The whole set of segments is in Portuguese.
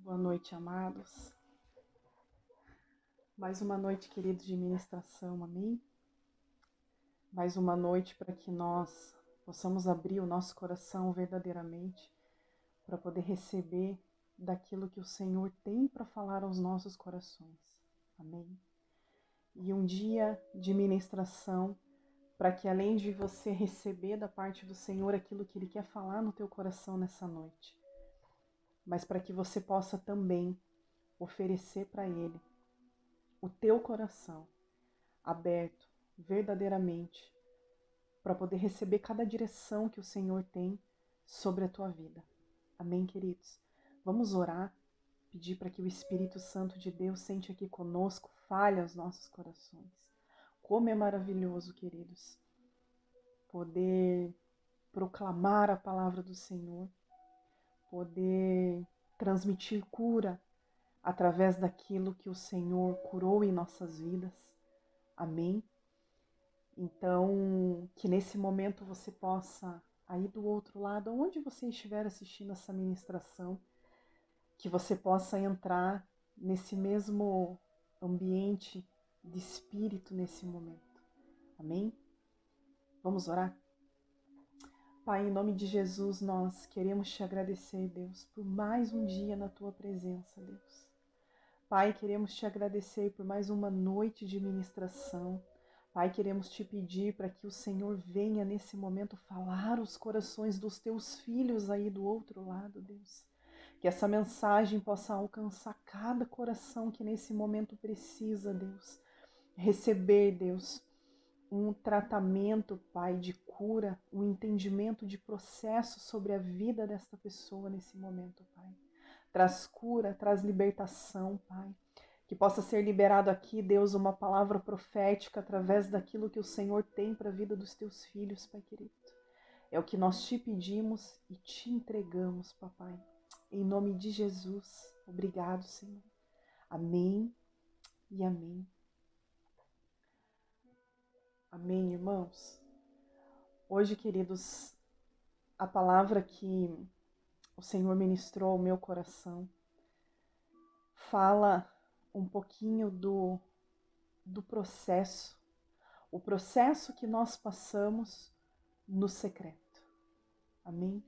Boa noite, amados. Mais uma noite, queridos, de ministração, amém? Mais uma noite para que nós possamos abrir o nosso coração verdadeiramente para poder receber daquilo que o Senhor tem para falar aos nossos corações, amém? E um dia de ministração para que, além de você receber da parte do Senhor aquilo que Ele quer falar no teu coração nessa noite, mas para que você possa também oferecer para Ele o teu coração aberto verdadeiramente para poder receber cada direção que o Senhor tem sobre a tua vida. Amém, queridos? Vamos orar, pedir para que o Espírito Santo de Deus sente aqui conosco, fale aos nossos corações. Como é maravilhoso, queridos, poder proclamar a palavra do Senhor, poder transmitir cura através daquilo que o Senhor curou em nossas vidas. Amém? Então, que nesse momento você possa, aí do outro lado, onde você estiver assistindo essa ministração, que você possa entrar nesse mesmo ambiente de espírito nesse momento. Amém? Vamos orar? Pai, em nome de Jesus, nós queremos te agradecer, Deus, por mais um dia na tua presença, Deus. Pai, queremos te agradecer por mais uma noite de ministração. Pai, queremos te pedir para que o Senhor venha nesse momento falar os corações dos teus filhos aí do outro lado, Deus. Que essa mensagem possa alcançar cada coração que nesse momento precisa, Deus. Receber, Deus, um tratamento, Pai, de cura, um entendimento de processo sobre a vida desta pessoa nesse momento, Pai. Traz cura, traz libertação, Pai. Que possa ser liberado aqui, Deus, uma palavra profética através daquilo que o Senhor tem para a vida dos teus filhos, Pai querido. É o que nós te pedimos e te entregamos, Papai. Em nome de Jesus. Obrigado, Senhor. Amém e amém. Amém, irmãos. Hoje, queridos, a palavra que o Senhor ministrou ao meu coração fala um pouquinho do processo, o processo que nós passamos no secreto. Amém?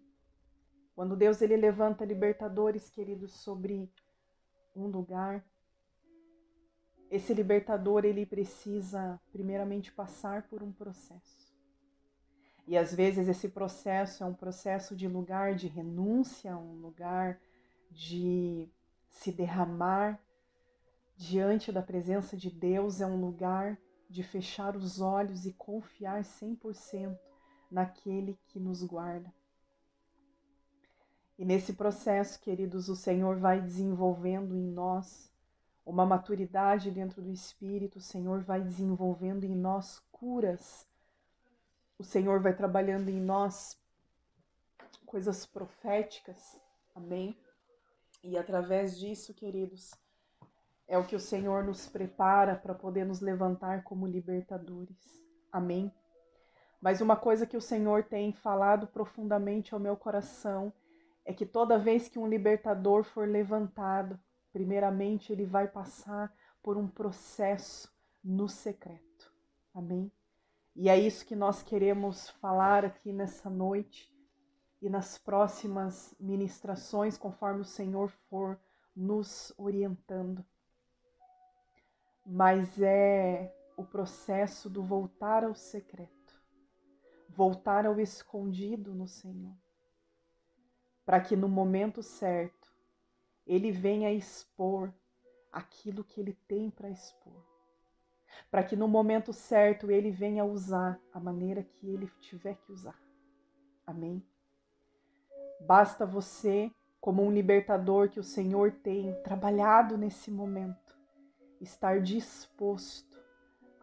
Quando Deus ele levanta libertadores, queridos, sobre um lugar, esse libertador ele precisa primeiramente passar por um processo. E às vezes esse processo é um processo de lugar de renúncia, um lugar de se derramar diante da presença de Deus, é um lugar de fechar os olhos e confiar 100% naquele que nos guarda. E nesse processo, queridos, o Senhor vai desenvolvendo em nós uma maturidade dentro do Espírito, o Senhor vai desenvolvendo em nós curas, o Senhor vai trabalhando em nós coisas proféticas, amém? E através disso, queridos, é o que o Senhor nos prepara para poder nos levantar como libertadores. Amém? Mas uma coisa que o Senhor tem falado profundamente ao meu coração é que toda vez que um libertador for levantado, primeiramente ele vai passar por um processo no secreto. Amém? E é isso que nós queremos falar aqui nessa noite e nas próximas ministrações, conforme o Senhor for nos orientando. Mas é o processo do voltar ao secreto, voltar ao escondido no Senhor, para que no momento certo Ele venha expor aquilo que Ele tem para expor, para que no momento certo Ele venha usar a maneira que Ele tiver que usar. Amém? Basta você, como um libertador que o Senhor tem trabalhado nesse momento, estar disposto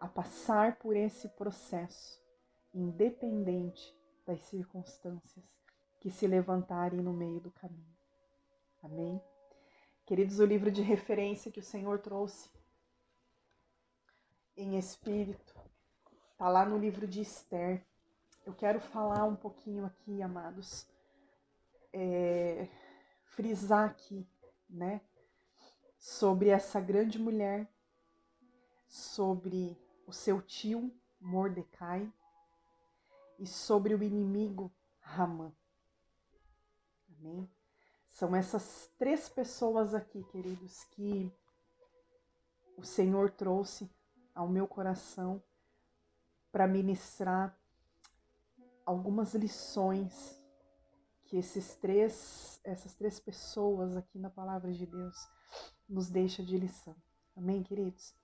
a passar por esse processo, independente das circunstâncias que se levantarem no meio do caminho. Amém? Queridos, o livro de referência que o Senhor trouxe em espírito está lá no livro de Esther. Eu quero falar um pouquinho aqui, amados, frisar aqui né? Sobre essa grande mulher, sobre o seu tio Mordecai e sobre o inimigo Hamã. Amém? São essas 3 pessoas aqui, queridos, que o Senhor trouxe ao meu coração para ministrar algumas lições que essas três pessoas aqui na palavra de Deus nos deixa de lição. Amém, queridos?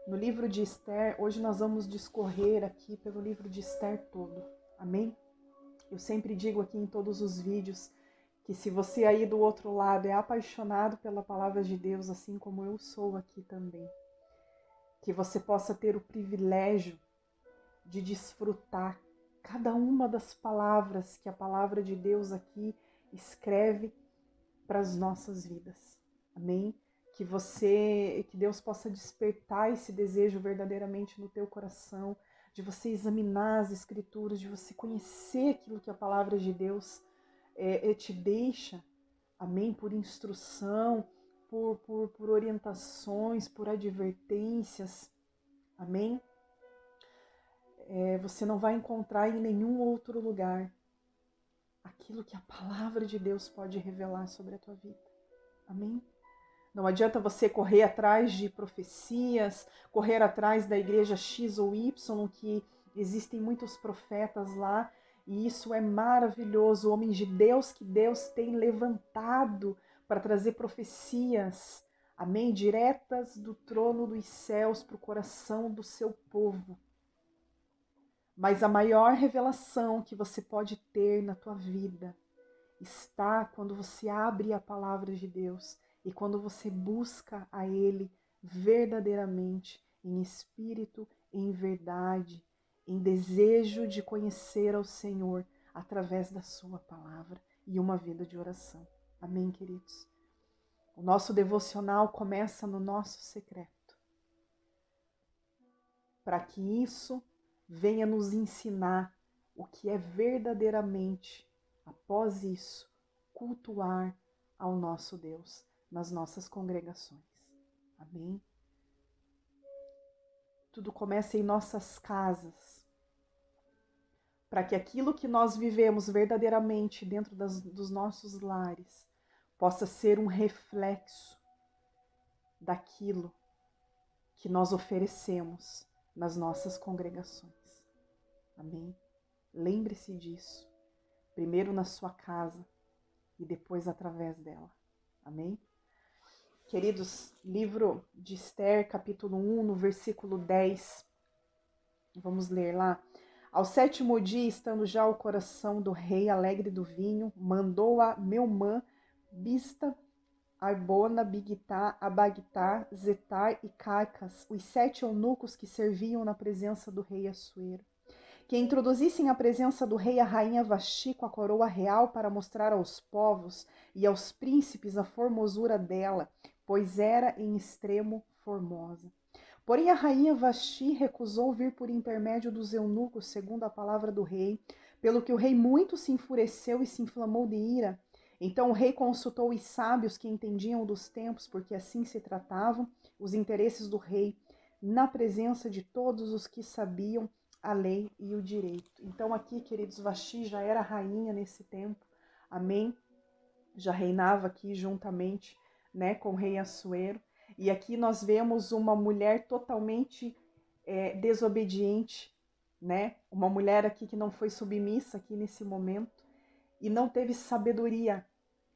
No livro de Esther, hoje nós vamos discorrer aqui pelo livro de Esther todo. Amém? Eu sempre digo aqui em todos os vídeos que se você aí do outro lado é apaixonado pela palavra de Deus, assim como eu sou aqui também, que você possa ter o privilégio de desfrutar cada uma das palavras que a palavra de Deus aqui escreve para as nossas vidas. Amém? Que Deus possa despertar esse desejo verdadeiramente no teu coração, de você examinar as escrituras, de você conhecer aquilo que a palavra de Deus te deixa, amém? Por instrução, por orientações, por advertências, amém? Você não vai encontrar em nenhum outro lugar aquilo que a palavra de Deus pode revelar sobre a tua vida. Amém? Não adianta você correr atrás de profecias, correr atrás da igreja X ou Y, que existem muitos profetas lá, e isso é maravilhoso, homens de Deus que Deus tem levantado para trazer profecias, amém? Diretas do trono dos céus para o coração do seu povo. Mas a maior revelação que você pode ter na tua vida está quando você abre a palavra de Deus e quando você busca a Ele verdadeiramente, em espírito, em verdade, em desejo de conhecer ao Senhor através da sua palavra e uma vida de oração. Amém, queridos? O nosso devocional começa no nosso secreto, para que isso venha nos ensinar o que é verdadeiramente, após isso, cultuar ao nosso Deus nas nossas congregações. Amém? Tudo começa em nossas casas, para que aquilo que nós vivemos verdadeiramente dentro dos nossos lares possa ser um reflexo daquilo que nós oferecemos nas nossas congregações. Amém? Lembre-se disso. Primeiro na sua casa e depois através dela. Amém? Queridos, livro de Esther, capítulo 1, no versículo 10. Vamos ler lá. Ao 7º dia, estando já o coração do rei alegre do vinho, mandou a Meumã, Bista, Arbona, Bigtá, Abagtá, Zetar e Carcas, os 7 eunucos que serviam na presença do rei Assuero, que introduzissem à presença do rei a rainha Vasti com a coroa real para mostrar aos povos e aos príncipes a formosura dela, pois era em extremo formosa. Porém a rainha Vasti recusou vir por intermédio dos eunucos, segundo a palavra do rei, pelo que o rei muito se enfureceu e se inflamou de ira. Então o rei consultou os sábios que entendiam dos tempos, porque assim se tratavam os interesses do rei, na presença de todos os que sabiam a lei e o direito. Então aqui, queridos, Vasti já era rainha nesse tempo, amém? Já reinava aqui juntamente, né, com o rei Assuero. E aqui nós vemos uma mulher totalmente desobediente, né? Uma mulher aqui que não foi submissa aqui nesse momento e não teve sabedoria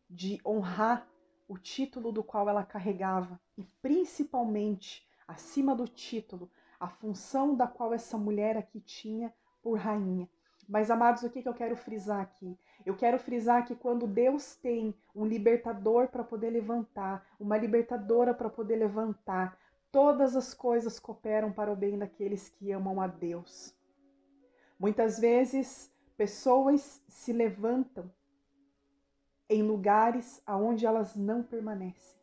de honrar o título do qual ela carregava e principalmente, acima do título, a função da qual essa mulher aqui tinha por rainha. Mas, amados, o que eu quero frisar aqui? Eu quero frisar que quando Deus tem um libertador para poder levantar, uma libertadora para poder levantar, todas as coisas cooperam para o bem daqueles que amam a Deus. Muitas vezes, pessoas se levantam em lugares aonde elas não permanecem.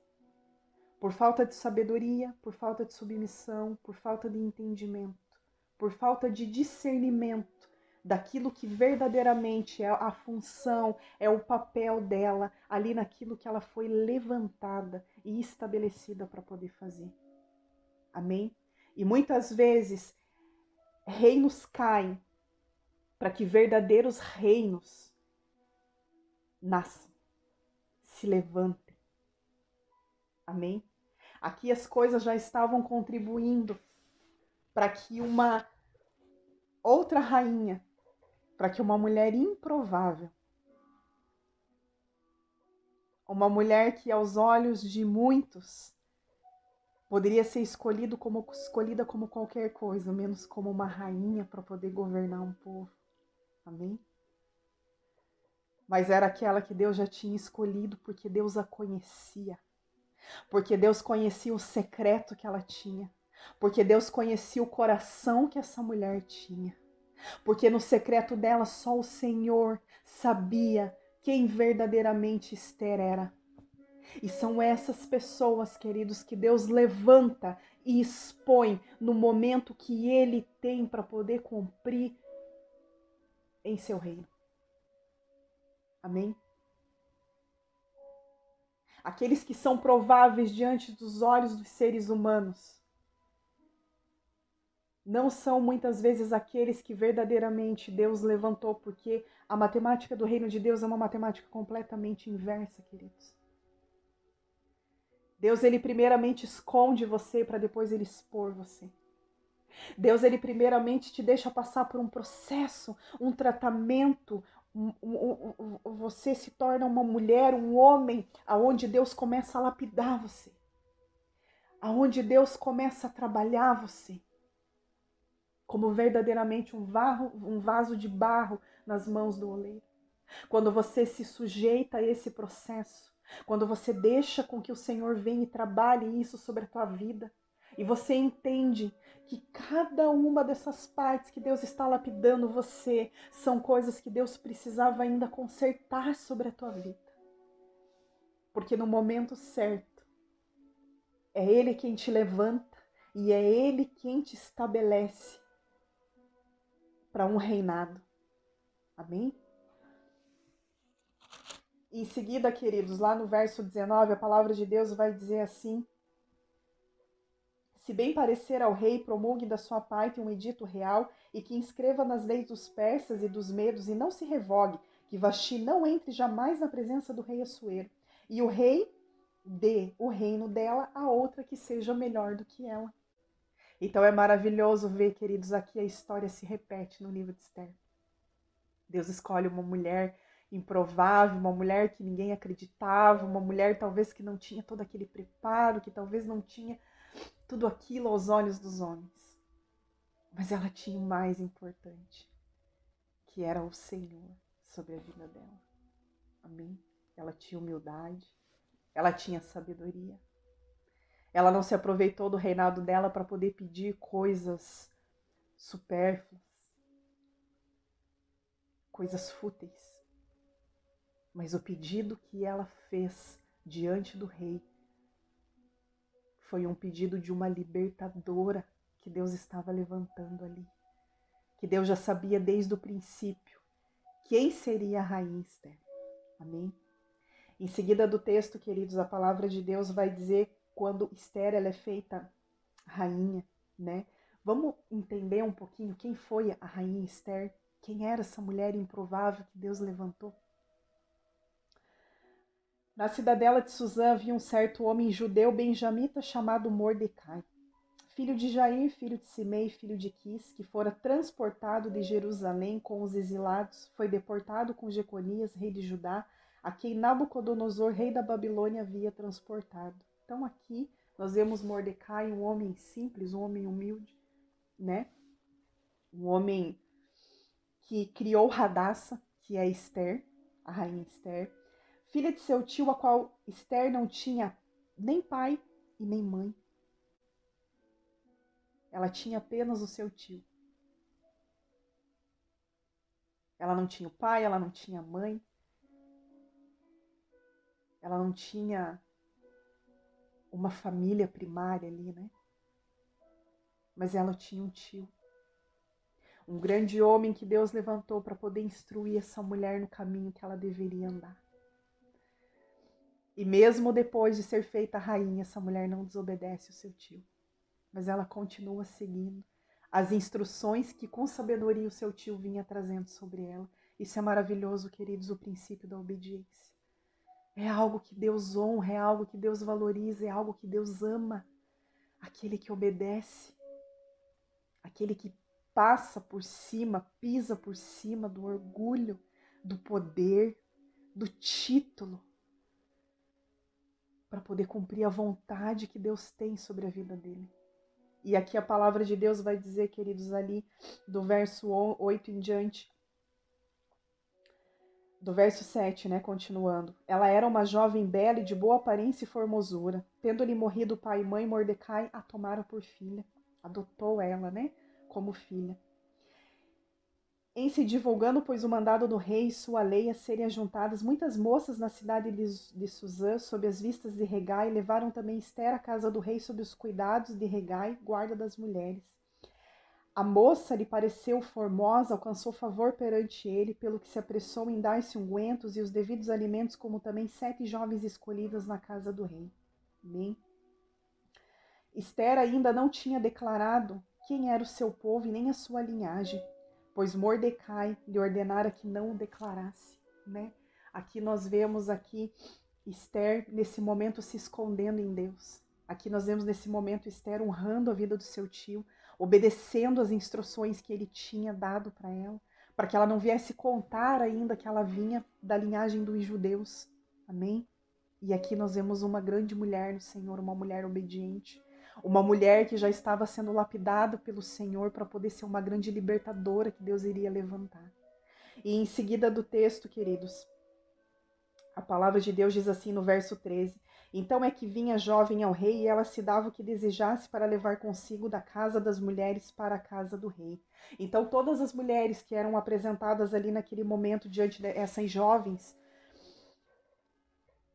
Por falta de sabedoria, por falta de submissão, por falta de entendimento, por falta de discernimento daquilo que verdadeiramente é a função, é o papel dela, ali naquilo que ela foi levantada e estabelecida para poder fazer. Amém? E muitas vezes reinos caem para que verdadeiros reinos nasçam, se levantem. Amém? Aqui as coisas já estavam contribuindo para que uma outra rainha, para que uma mulher improvável, uma mulher que aos olhos de muitos poderia ser escolhida como qualquer coisa, menos como uma rainha para poder governar um povo. Amém? Mas era aquela que Deus já tinha escolhido porque Deus a conhecia. Porque Deus conhecia o secreto que ela tinha. Porque Deus conhecia o coração que essa mulher tinha. Porque no secreto dela só o Senhor sabia quem verdadeiramente Esther era. E são essas pessoas, queridos, que Deus levanta e expõe no momento que Ele tem para poder cumprir em seu reino. Amém? Aqueles que são prováveis diante dos olhos dos seres humanos não são muitas vezes aqueles que verdadeiramente Deus levantou, porque a matemática do reino de Deus é uma matemática completamente inversa, queridos. Deus, ele primeiramente esconde você para depois ele expor você. Deus, ele primeiramente te deixa passar por um processo, um tratamento, você se torna uma mulher, um homem, aonde Deus começa a lapidar você. Aonde Deus começa a trabalhar você. Como verdadeiramente um vaso de barro nas mãos do oleiro. Quando você se sujeita a esse processo, quando você deixa com que o Senhor venha e trabalhe isso sobre a tua vida, e você entende que cada uma dessas partes que Deus está lapidando você são coisas que Deus precisava ainda consertar sobre a tua vida. Porque no momento certo, é Ele quem te levanta e é Ele quem te estabelece para um reinado. Amém? Em seguida, queridos, lá no verso 19, a palavra de Deus vai dizer assim: se bem parecer ao rei, promulgue da sua parte um edito real e que inscreva nas leis dos persas e dos medos e não se revogue, que Vasti não entre jamais na presença do rei Assuero. E o rei dê o reino dela a outra que seja melhor do que ela. Então é maravilhoso ver, queridos, aqui a história se repete no livro de Esther. Deus escolhe uma mulher improvável, uma mulher que ninguém acreditava, uma mulher talvez que não tinha todo aquele preparo, que talvez não tinha tudo aquilo aos olhos dos homens. Mas ela tinha o mais importante, que era o Senhor sobre a vida dela. Amém? Ela tinha humildade, ela tinha sabedoria. Ela não se aproveitou do reinado dela para poder pedir coisas supérfluas, coisas fúteis. Mas o pedido que ela fez diante do rei foi um pedido de uma libertadora que Deus estava levantando ali. Que Deus já sabia desde o princípio quem seria a rainha Esther. Amém? Em seguida do texto, queridos, a palavra de Deus vai dizer quando Esther ela é feita rainha, né? Vamos entender um pouquinho quem foi a rainha Esther? Quem era essa mulher improvável que Deus levantou? Na cidadela de Suzã havia um certo homem judeu benjamita chamado Mordecai, filho de Jair, filho de Simei, filho de Quis, que fora transportado de Jerusalém com os exilados, foi deportado com Jeconias, rei de Judá, a quem Nabucodonosor, rei da Babilônia, havia transportado. Então aqui nós vemos Mordecai, um homem simples, um homem humilde, né? Um homem que criou Radassa, que é Esther, a rainha Esther, filha de seu tio, a qual Esther não tinha nem pai e nem mãe. Ela tinha apenas o seu tio. Ela não tinha o pai, ela não tinha a mãe. Ela não tinha uma família primária ali, né? Mas ela tinha um tio. Um grande homem que Deus levantou para poder instruir essa mulher no caminho que ela deveria andar. E mesmo depois de ser feita rainha, essa mulher não desobedece o seu tio. Mas ela continua seguindo as instruções que com sabedoria o seu tio vinha trazendo sobre ela. Isso é maravilhoso, queridos, o princípio da obediência. É algo que Deus honra, é algo que Deus valoriza, é algo que Deus ama. Aquele que obedece, aquele que passa por cima, pisa por cima do orgulho, do poder, do título, para poder cumprir a vontade que Deus tem sobre a vida dele. E aqui a palavra de Deus vai dizer, queridos, ali do verso 8 em diante, do verso 7, né, continuando. Ela era uma jovem bela e de boa aparência e formosura. Tendo-lhe morrido o pai e mãe, Mordecai a tomara por filha. Adotou ela, né, como filha. Em se divulgando, pois, o mandado do rei e sua lei a serem ajuntadas muitas moças na cidade de Suzã, sob as vistas de Hegai, levaram também Ester à casa do rei sob os cuidados de Hegai, guarda das mulheres. A moça lhe pareceu formosa, alcançou favor perante ele, pelo que se apressou em dar-se ungüentos e os devidos alimentos, como também 7 jovens escolhidas na casa do rei. Bem, Ester ainda não tinha declarado quem era o seu povo e nem a sua linhagem, pois Mordecai lhe ordenara que não o declarasse, né? Aqui nós vemos Ester nesse momento se escondendo em Deus. Aqui nós vemos nesse momento Ester honrando a vida do seu tio, obedecendo as instruções que ele tinha dado para ela, para que ela não viesse contar ainda que ela vinha da linhagem dos judeus. Amém? E aqui nós vemos uma grande mulher no Senhor, uma mulher obediente, uma mulher que já estava sendo lapidada pelo Senhor para poder ser uma grande libertadora que Deus iria levantar. E em seguida do texto, queridos, a palavra de Deus diz assim no verso 13: Então é que vinha jovem ao rei e ela se dava o que desejasse para levar consigo da casa das mulheres para a casa do rei. Então todas as mulheres que eram apresentadas ali naquele momento diante dessas jovens,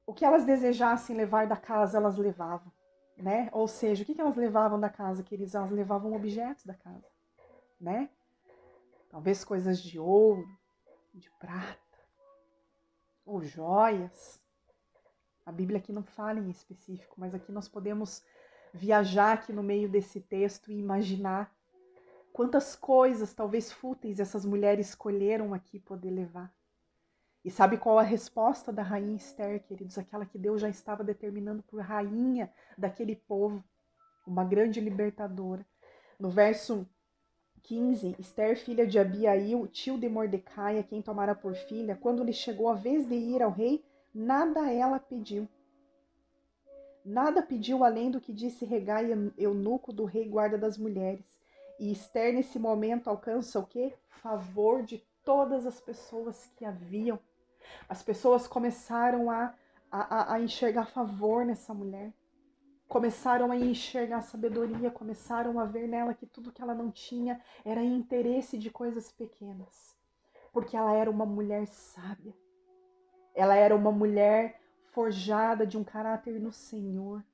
o que elas desejassem levar da casa, elas levavam. Né? Ou seja, o que elas levavam da casa, queridos? Elas levavam objetos da casa, né? Talvez coisas de ouro, de prata, ou joias. A Bíblia aqui não fala em específico, mas aqui nós podemos viajar aqui no meio desse texto e imaginar quantas coisas, talvez fúteis, essas mulheres escolheram aqui poder levar. E sabe qual a resposta da rainha Ester, queridos? Aquela que Deus já estava determinando por rainha daquele povo. Uma grande libertadora. No verso 15, Ester, filha de Abiail, tio de Mordecai, a quem tomara por filha, quando lhe chegou a vez de ir ao rei, nada ela pediu. Nada pediu além do que disse Hegai, eunuco do rei guarda das mulheres. E Ester, nesse momento, alcança o quê? Favor de todas as pessoas que haviam. As pessoas começaram a enxergar favor nessa mulher. Começaram a enxergar sabedoria, começaram a ver nela que tudo que ela não tinha era interesse de coisas pequenas. Porque ela era uma mulher sábia. Ela era uma mulher forjada de um caráter no Senhor.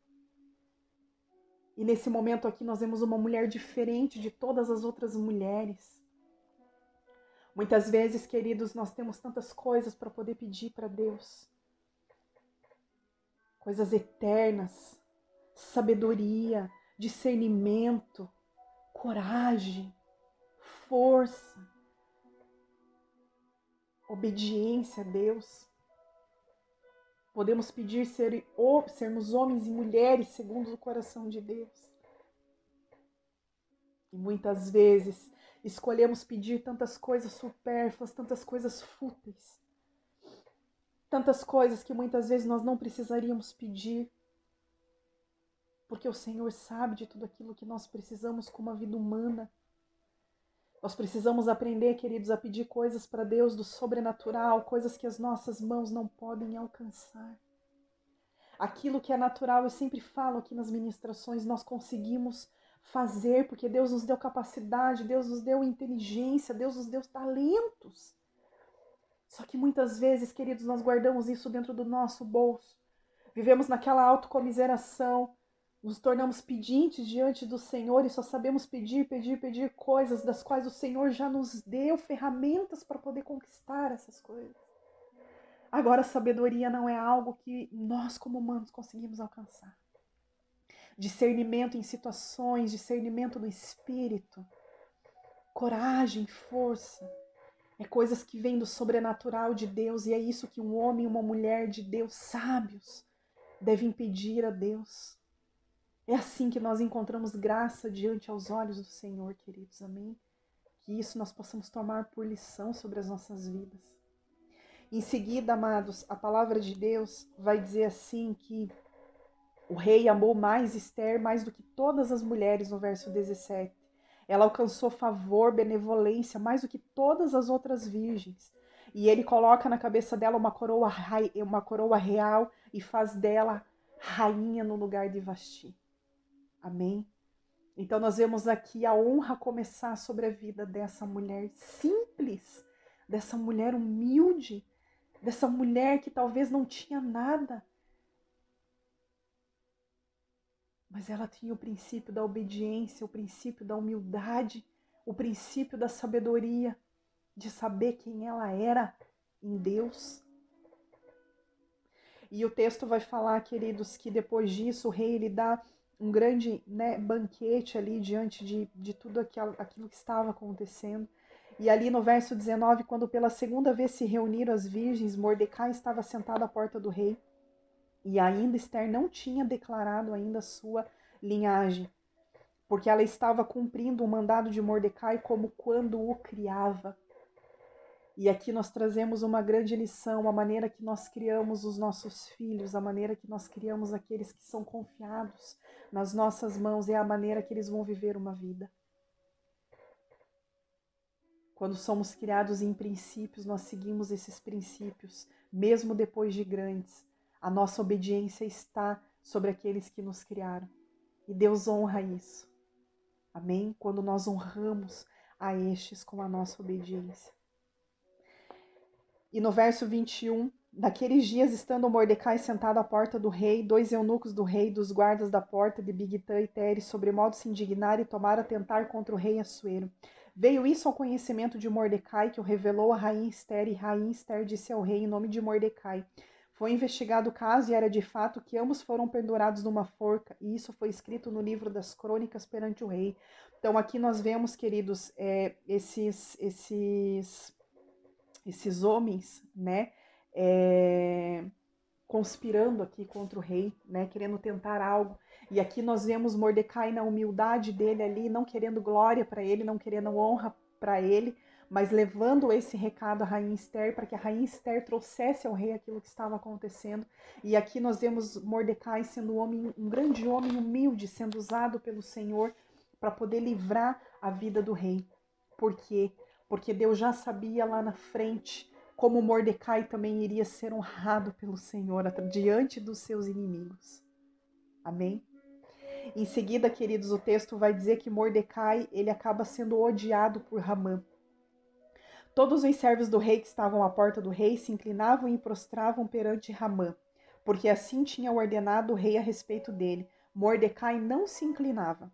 E nesse momento aqui nós vemos uma mulher diferente de todas as outras mulheres. Muitas vezes, queridos, nós temos tantas coisas para poder pedir para Deus. Coisas eternas. Sabedoria, discernimento, coragem, força, obediência a Deus. Podemos pedir sermos homens e mulheres segundo o coração de Deus. E muitas vezes escolhemos pedir tantas coisas supérfluas, tantas coisas fúteis, tantas coisas que muitas vezes nós não precisaríamos pedir. Porque o Senhor sabe de tudo aquilo que nós precisamos com uma vida humana. Nós precisamos aprender, queridos, a pedir coisas para Deus do sobrenatural, coisas que as nossas mãos não podem alcançar. Aquilo que é natural, eu sempre falo aqui nas ministrações, nós conseguimos fazer, porque Deus nos deu capacidade, Deus nos deu inteligência, Deus nos deu talentos. Só que muitas vezes, queridos, nós guardamos isso dentro do nosso bolso. Vivemos naquela autocomiseração. Nos tornamos pedintes diante do Senhor e só sabemos pedir, pedir, pedir coisas das quais o Senhor já nos deu ferramentas para poder conquistar essas coisas. Agora, a sabedoria não é algo que nós, como humanos, conseguimos alcançar. Discernimento em situações, discernimento no espírito, coragem, força, é coisas que vêm do sobrenatural de Deus, e é isso que um homem e uma mulher de Deus, sábios, devem pedir a Deus. É assim que nós encontramos graça diante aos olhos do Senhor, queridos, amém? Que isso nós possamos tomar por lição sobre as nossas vidas. Em seguida, amados, a palavra de Deus vai dizer assim que o rei amou mais Esther mais do que todas as mulheres, no verso 17. Ela alcançou favor, benevolência, mais do que todas as outras virgens. E ele coloca na cabeça dela uma coroa real e faz dela rainha no lugar de Vasti. Amém? Então nós vemos aqui a honra começar sobre a vida dessa mulher simples, dessa mulher humilde, dessa mulher que talvez não tinha nada, mas ela tinha o princípio da obediência, o princípio da humildade, o princípio da sabedoria, de saber quem ela era em Deus. E o texto vai falar, queridos, que depois disso o rei ele dá um grande, banquete ali diante de tudo aquilo que estava acontecendo. E ali no verso 19, quando pela segunda vez se reuniram as virgens, Mordecai estava sentado à porta do rei. E ainda Esther não tinha declarado ainda a sua linhagem, porque ela estava cumprindo o mandado de Mordecai como quando o criava. E aqui nós trazemos uma grande lição, a maneira que nós criamos os nossos filhos, a maneira que nós criamos aqueles que são confiados nas nossas mãos, é a maneira que eles vão viver uma vida. Quando somos criados em princípios, nós seguimos esses princípios, mesmo depois de grandes. A nossa obediência está sobre aqueles que nos criaram. E Deus honra isso. Amém? Quando nós honramos a estes com a nossa obediência. E no verso 21, naqueles dias, estando Mordecai sentado à porta do rei, 2 eunucos do rei, dos guardas da porta de Bigtã e Teres, sobremodo se indignaram e tomaram a tentar contra o rei Assuero. Veio isso ao conhecimento de Mordecai, que o revelou a rainha Esther, e rainha Esther disse ao rei em nome de Mordecai. Foi investigado o caso e era de fato que ambos foram pendurados numa forca, e isso foi escrito no livro das crônicas perante o rei. Então aqui nós vemos, queridos, esses homens, conspirando aqui contra o rei, querendo tentar algo. E aqui nós vemos Mordecai na humildade dele ali, não querendo glória para ele, não querendo honra para ele, mas levando esse recado à rainha Esther, para que a rainha Esther trouxesse ao rei aquilo que estava acontecendo. E aqui nós vemos Mordecai sendo um grande homem humilde, sendo usado pelo Senhor para poder livrar a vida do rei. Por quê? Porque Deus já sabia lá na frente como Mordecai também iria ser honrado pelo Senhor diante dos seus inimigos. Amém? Em seguida, queridos, o texto vai dizer que Mordecai ele acaba sendo odiado por Ramã. Todos os servos do rei que estavam à porta do rei se inclinavam e prostravam perante Ramã, porque assim tinha ordenado o rei a respeito dele. Mordecai não se inclinava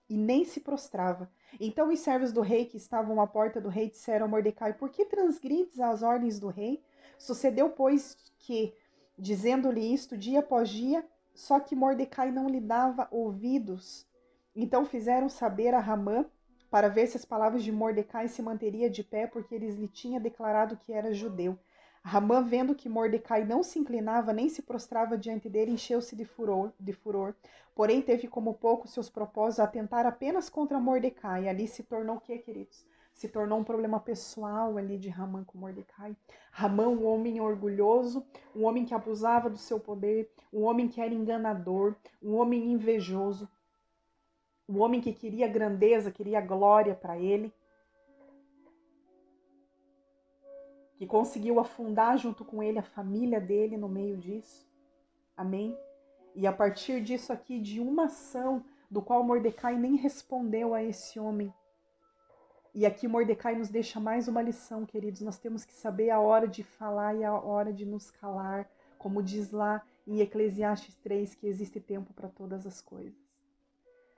e nem se prostrava. Então os servos do rei que estavam à porta do rei disseram a Mordecai: por que transgrides as ordens do rei? Sucedeu, pois, que, dizendo-lhe isto dia após dia, só que Mordecai não lhe dava ouvidos. Então fizeram saber a Ramã, para ver se as palavras de Mordecai se manteria de pé, porque eles lhe tinham declarado que era judeu. Ramã, vendo que Mordecai não se inclinava nem se prostrava diante dele, encheu-se de furor. Porém, teve como pouco seus propósitos atentar apenas contra Mordecai. Ali se tornou o que, queridos? Se tornou um problema pessoal ali de Ramã com Mordecai. Ramã, um homem orgulhoso, um homem que abusava do seu poder, um homem que era enganador, um homem invejoso, um homem que queria grandeza, queria glória para ele, que conseguiu afundar junto com ele a família dele no meio disso. Amém? E a partir disso aqui, de uma ação do qual Mordecai nem respondeu a esse homem. E aqui Mordecai nos deixa mais uma lição, queridos. Nós temos que saber a hora de falar e a hora de nos calar. Como diz lá em Eclesiastes 3 que existe tempo para todas as coisas.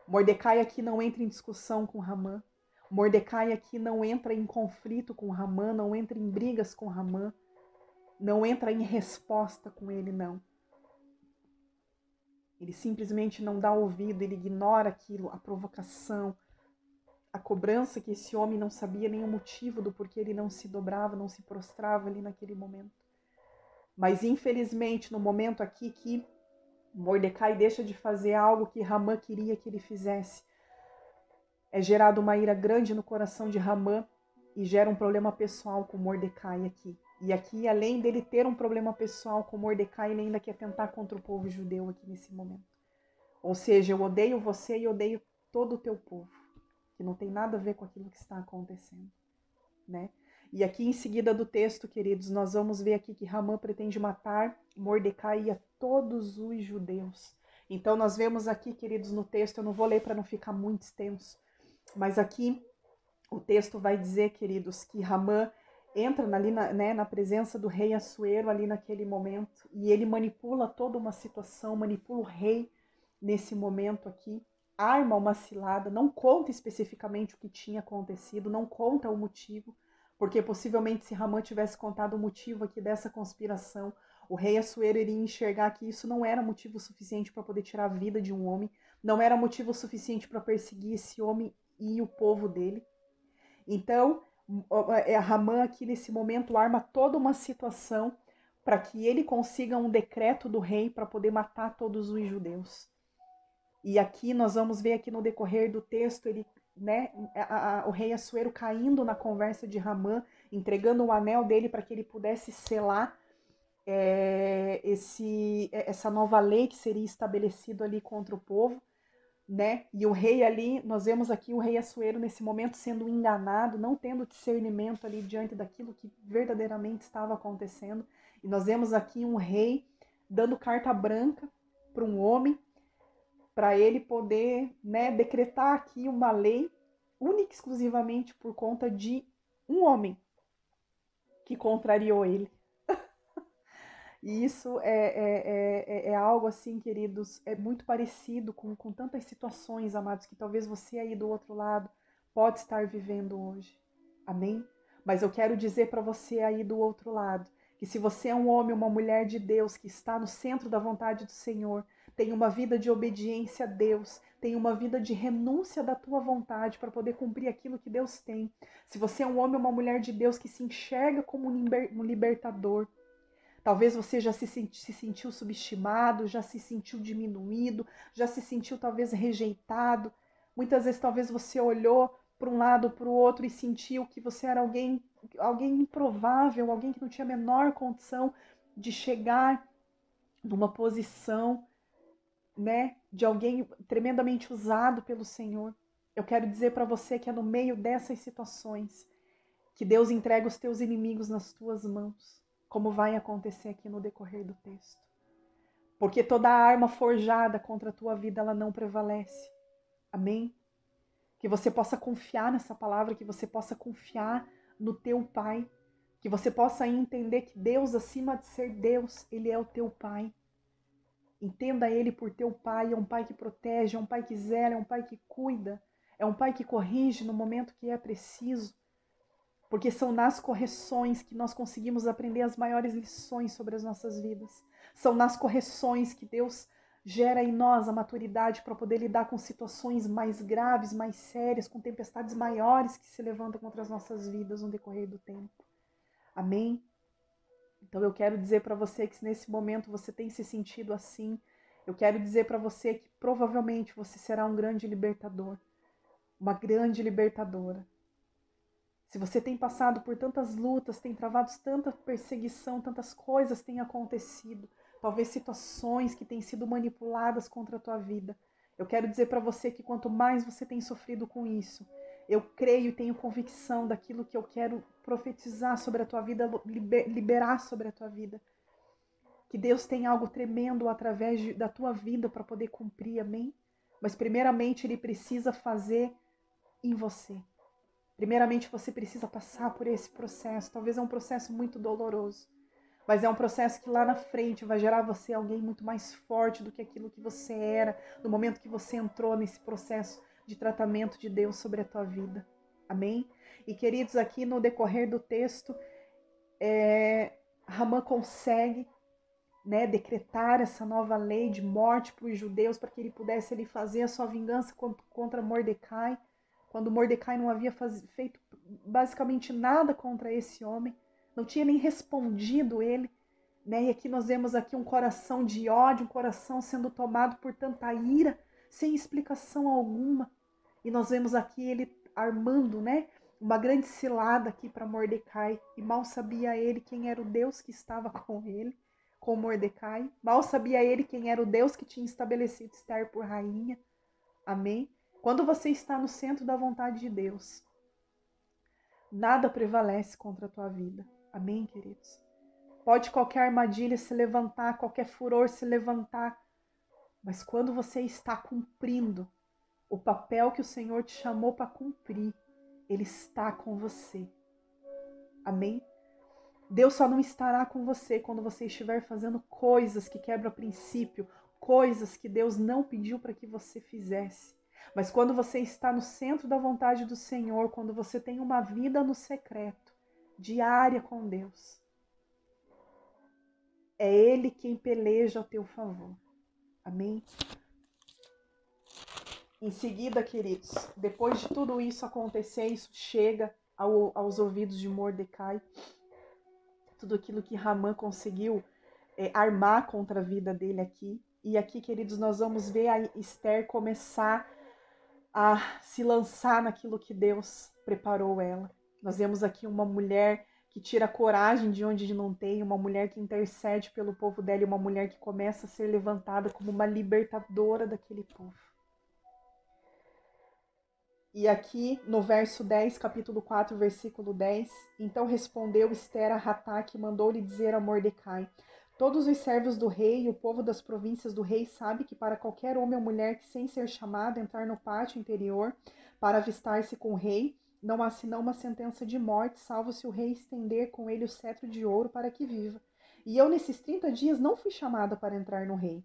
Mordecai aqui não entra em discussão com Ramã. Mordecai aqui não entra em conflito com Ramã, não entra em brigas com Ramã, não entra em resposta com ele, não. Ele simplesmente não dá ouvido, ele ignora aquilo, a provocação, a cobrança que esse homem não sabia nem o motivo do porquê ele não se dobrava, não se prostrava ali naquele momento. Mas infelizmente, no momento aqui que Mordecai deixa de fazer algo que Ramã queria que ele fizesse, é gerada uma ira grande no coração de Ramã e gera um problema pessoal com Mordecai aqui. E aqui, além dele ter um problema pessoal com Mordecai, ele ainda quer tentar contra o povo judeu aqui nesse momento. Ou seja, eu odeio você e odeio todo o teu povo, que não tem nada a ver com aquilo que está acontecendo, né? E aqui em seguida do texto, queridos, nós vamos ver aqui que Ramã pretende matar Mordecai e a todos os judeus. Então nós vemos aqui, queridos, no texto, eu não vou ler para não ficar muito extenso, mas aqui o texto vai dizer, queridos, que Ramã entra ali na presença do rei Assuero ali naquele momento, e ele manipula toda uma situação, manipula o rei nesse momento aqui, arma uma cilada, não conta especificamente o que tinha acontecido, não conta o motivo, porque possivelmente se Ramã tivesse contado o motivo aqui dessa conspiração, o rei Assuero iria enxergar que isso não era motivo suficiente para poder tirar a vida de um homem, não era motivo suficiente para perseguir esse homem e o povo dele. Então, Ramã aqui nesse momento arma toda uma situação para que ele consiga um decreto do rei para poder matar todos os judeus. E aqui nós vamos ver aqui no decorrer do texto, ele, né, o rei Assuero caindo na conversa de Ramã, entregando o anel dele para que ele pudesse selar essa nova lei que seria estabelecida ali contra o povo, né? E o rei ali, nós vemos aqui o rei Assuero nesse momento sendo enganado, não tendo discernimento ali diante daquilo que verdadeiramente estava acontecendo. E nós vemos aqui um rei dando carta branca para um homem, para ele poder, né, decretar aqui uma lei única e exclusivamente por conta de um homem que contrariou ele. E isso é algo assim, queridos, é muito parecido com tantas situações, amados, que talvez você aí do outro lado pode estar vivendo hoje. Amém? Mas eu quero dizer para você aí do outro lado, que se você é um homem ou uma mulher de Deus que está no centro da vontade do Senhor, tem uma vida de obediência a Deus, tem uma vida de renúncia da tua vontade para poder cumprir aquilo que Deus tem. Se você é um homem ou uma mulher de Deus que se enxerga como um libertador, talvez você já se sentiu subestimado, já se sentiu diminuído, já se sentiu talvez rejeitado. Muitas vezes talvez você olhou para um lado, para o outro e sentiu que você era alguém improvável, alguém que não tinha a menor condição de chegar numa posição, né, de alguém tremendamente usado pelo Senhor. Eu quero dizer para você que é no meio dessas situações que Deus entrega os teus inimigos nas tuas mãos, como vai acontecer aqui no decorrer do texto. Porque toda arma forjada contra a tua vida, ela não prevalece. Amém? Que você possa confiar nessa palavra, que você possa confiar no teu Pai, que você possa entender que Deus, acima de ser Deus, Ele é o teu Pai. Entenda Ele por teu Pai, é um Pai que protege, é um Pai que zela, é um Pai que cuida, é um Pai que corrige no momento que é preciso. Porque são nas correções que nós conseguimos aprender as maiores lições sobre as nossas vidas. São nas correções que Deus gera em nós a maturidade para poder lidar com situações mais graves, mais sérias, com tempestades maiores que se levantam contra as nossas vidas no decorrer do tempo. Amém? Então eu quero dizer para você que se nesse momento você tem se sentido assim, eu quero dizer para você que provavelmente você será um grande libertador, uma grande libertadora. Se você tem passado por tantas lutas, tem travado tanta perseguição, tantas coisas têm acontecido, talvez situações que têm sido manipuladas contra a tua vida, eu quero dizer para você que quanto mais você tem sofrido com isso, eu creio e tenho convicção daquilo que eu quero profetizar sobre a tua vida, liberar sobre a tua vida. Que Deus tem algo tremendo através da tua vida para poder cumprir, amém? Mas primeiramente Ele precisa fazer em você. Primeiramente, você precisa passar por esse processo. Talvez é um processo muito doloroso. mas é um processo que lá na frente vai gerar você alguém muito mais forte do que aquilo que você era no momento que você entrou nesse processo de tratamento de Deus sobre a tua vida. Amém? E queridos, aqui no decorrer do texto, Ramã consegue, né, decretar essa nova lei de morte para os judeus, para que ele pudesse ali fazer a sua vingança contra Mordecai, quando Mordecai não havia feito basicamente nada contra esse homem, não tinha nem respondido ele, né? E aqui nós vemos aqui um coração de ódio, um coração sendo tomado por tanta ira, sem explicação alguma. E nós vemos aqui ele armando, né, uma grande cilada aqui para Mordecai, e mal sabia ele quem era o Deus que estava com ele, com Mordecai. Mal sabia ele quem era o Deus que tinha estabelecido Esther por rainha. Amém? Quando você está no centro da vontade de Deus, nada prevalece contra a tua vida. Amém, queridos? Pode qualquer armadilha se levantar, qualquer furor se levantar, mas quando você está cumprindo o papel que o Senhor te chamou para cumprir, Ele está com você. Amém? Deus só não estará com você quando você estiver fazendo coisas que quebram o princípio, coisas que Deus não pediu para que você fizesse. Mas quando você está no centro da vontade do Senhor, quando você tem uma vida no secreto, diária com Deus, é Ele quem peleja ao teu favor. Amém? Em seguida, queridos, depois de tudo isso acontecer, isso chega aos ouvidos de Mordecai. Tudo aquilo que Ramã conseguiu armar contra a vida dele aqui. E aqui, queridos, nós vamos ver a Esther começar a se lançar naquilo que Deus preparou ela. Nós vemos aqui uma mulher que tira coragem de onde não tem, uma mulher que intercede pelo povo dela, e uma mulher que começa a ser levantada como uma libertadora daquele povo. E aqui no verso 10, capítulo 4, versículo 10, então respondeu Esther a Hataque e mandou-lhe dizer a Mordecai: todos os servos do rei e o povo das províncias do rei sabe que para qualquer homem ou mulher que, sem ser chamado, entrar no pátio interior para avistar-se com o rei, não há senão uma sentença de morte, salvo se o rei estender com ele o cetro de ouro para que viva. E eu, nesses 30 dias, não fui chamada para entrar no rei.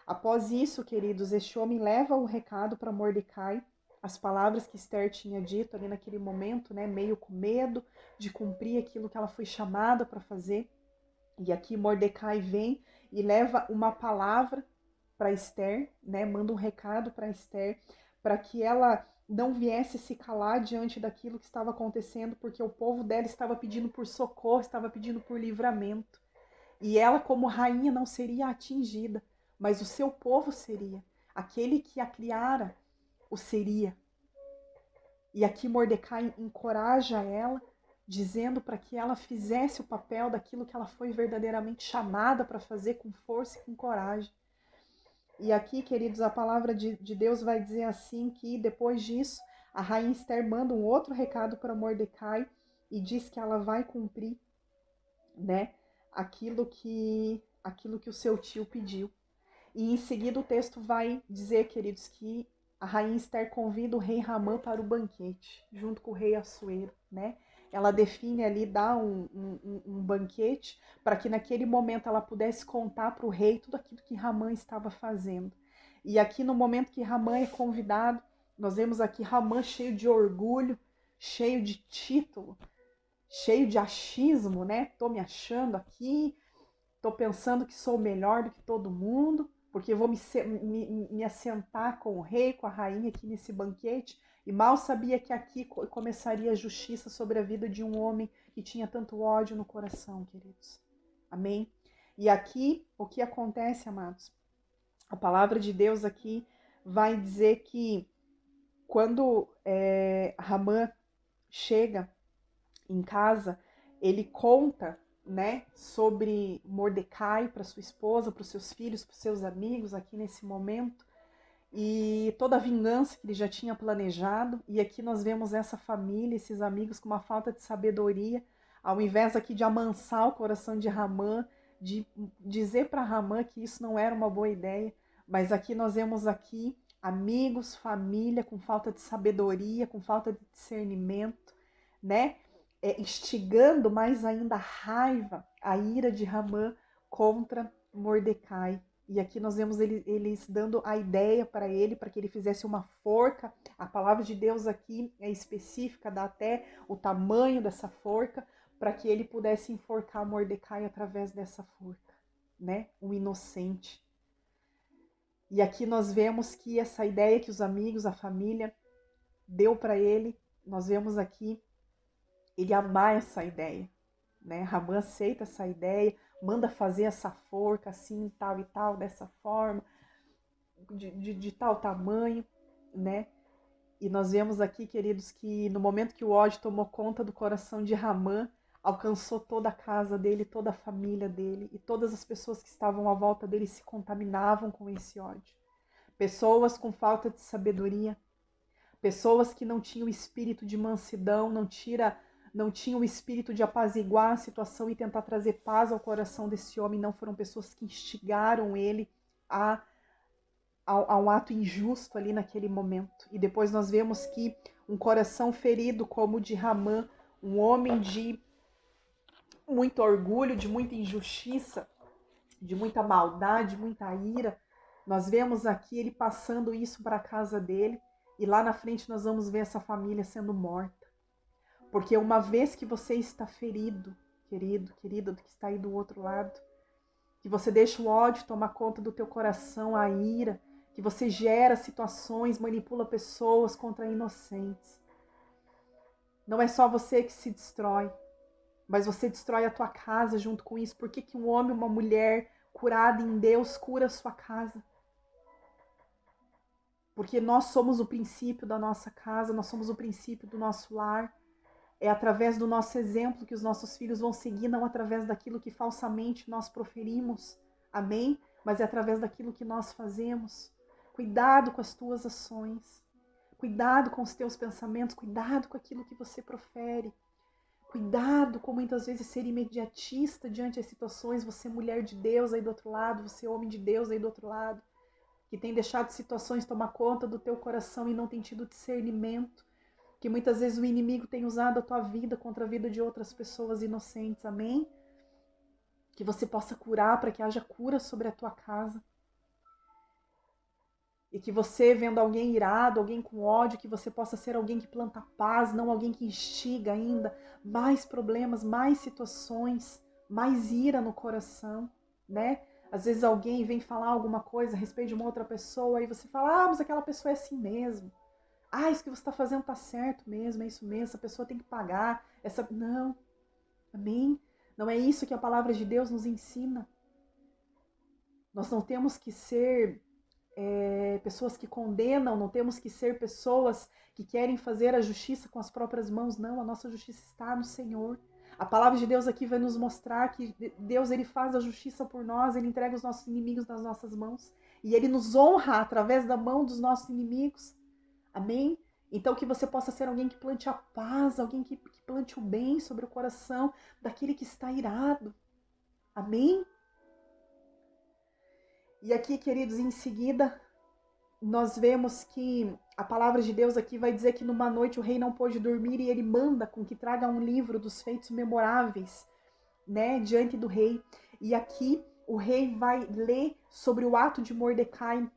Após isso, queridos, este homem leva o recado para Mordecai, as palavras que Esther tinha dito ali naquele momento, né, meio com medo de cumprir aquilo que ela foi chamada para fazer. E aqui Mordecai vem e leva uma palavra para Esther, né, manda um recado para Esther, para que ela não viesse se calar diante daquilo que estava acontecendo, porque o povo dela estava pedindo por socorro, estava pedindo por livramento. E ela, como rainha, não seria atingida, mas o seu povo seria. Aquele que a criara o seria. E aqui Mordecai encoraja ela, dizendo para que ela fizesse o papel daquilo que ela foi verdadeiramente chamada para fazer, com força e com coragem. E aqui, queridos, a palavra de Deus vai dizer assim, que depois disso, a rainha Esther manda um outro recado para Mordecai e diz que ela vai cumprir, né, aquilo que o seu tio pediu. E em seguida o texto vai dizer, queridos, que a rainha Esther convida o rei Ramã para o banquete, junto com o rei Assuero, né? Ela define ali, dá um banquete, para que naquele momento ela pudesse contar para o rei tudo aquilo que Ramã estava fazendo. E aqui no momento que Ramã é convidado, nós vemos aqui Ramã cheio de orgulho, cheio de título, cheio de achismo, né? Tô me achando aqui, tô pensando que sou melhor do que todo mundo, porque eu vou me assentar com o rei, com a rainha aqui nesse banquete, e mal sabia que aqui começaria a justiça sobre a vida de um homem que tinha tanto ódio no coração, queridos. Amém? E aqui, o que acontece, amados? A palavra de Deus aqui vai dizer que quando Ramã chega em casa, ele conta, né, sobre Mordecai para sua esposa, para os seus filhos, para os seus amigos aqui nesse momento, e toda a vingança que ele já tinha planejado. E aqui nós vemos essa família, esses amigos com uma falta de sabedoria, ao invés aqui de amansar o coração de Ramã, de dizer para Ramã que isso não era uma boa ideia, mas aqui nós vemos aqui amigos, família com falta de sabedoria, com falta de discernimento, né? instigando mais ainda a raiva, a ira de Hamã contra Mordecai. E aqui nós vemos eles dando a ideia para ele, para que ele fizesse uma forca. A palavra de Deus aqui é específica, dá até o tamanho dessa forca, para que ele pudesse enforcar Mordecai através dessa forca, né? Um inocente. E aqui nós vemos que essa ideia que os amigos, a família deu para ele, nós vemos aqui ele amar essa ideia, né? Hamã aceita essa ideia, manda fazer essa forca assim, tal e tal, dessa forma, de tal tamanho, né? E nós vemos aqui, queridos, que no momento que o ódio tomou conta do coração de Hamã, alcançou toda a casa dele, toda a família dele, e todas as pessoas que estavam à volta dele se contaminavam com esse ódio. Pessoas com falta de sabedoria, pessoas que não tinham o espírito de mansidão, não tinham o espírito de apaziguar a situação e tentar trazer paz ao coração desse homem, não foram pessoas que instigaram ele a um ato injusto ali naquele momento. E depois nós vemos que um coração ferido como o de Hamã, um homem de muito orgulho, de muita injustiça, de muita maldade, muita ira, nós vemos aqui ele passando isso para a casa dele, e lá na frente nós vamos ver essa família sendo morta. Porque uma vez que você está ferido, querido, querida, que está aí do outro lado, que você deixa o ódio tomar conta do teu coração, a ira, que você gera situações, manipula pessoas contra inocentes. Não é só você que se destrói, mas você destrói a tua casa junto com isso. Por que que um homem, uma mulher curada em Deus cura a sua casa? Porque nós somos o princípio da nossa casa, nós somos o princípio do nosso lar. É através do nosso exemplo que os nossos filhos vão seguir, não através daquilo que falsamente nós proferimos. Amém? Mas é através daquilo que nós fazemos. Cuidado com as tuas ações. Cuidado com os teus pensamentos. Cuidado com aquilo que você profere. Cuidado com muitas vezes ser imediatista diante das situações. Você mulher de Deus aí do outro lado. Você homem de Deus aí do outro lado. Que tem deixado situações tomar conta do teu coração e não tem tido discernimento. Que muitas vezes o inimigo tem usado a tua vida contra a vida de outras pessoas inocentes, amém? Que você possa curar, para que haja cura sobre a tua casa. E que você, vendo alguém irado, alguém com ódio, que você possa ser alguém que planta paz, não alguém que instiga ainda mais problemas, mais situações, mais ira no coração, né? Às vezes alguém vem falar alguma coisa a respeito de uma outra pessoa, e você fala, mas aquela pessoa é assim mesmo. Isso que você está fazendo está certo mesmo, é isso mesmo, essa pessoa tem que pagar. Não, amém? Não é isso que a palavra de Deus nos ensina. Nós não temos que ser pessoas que condenam, não temos que ser pessoas que querem fazer a justiça com as próprias mãos, não, a nossa justiça está no Senhor. A palavra de Deus aqui vai nos mostrar que Deus ele faz a justiça por nós, ele entrega os nossos inimigos nas nossas mãos, e ele nos honra através da mão dos nossos inimigos. Amém? Então que você possa ser alguém que plante a paz, alguém que plante o bem sobre o coração daquele que está irado. Amém? E aqui, queridos, em seguida, nós vemos que a palavra de Deus aqui vai dizer que numa noite o rei não pôde dormir e ele manda com que traga um livro dos feitos memoráveis, né, diante do rei. E aqui o rei vai ler sobre o ato de Mordecai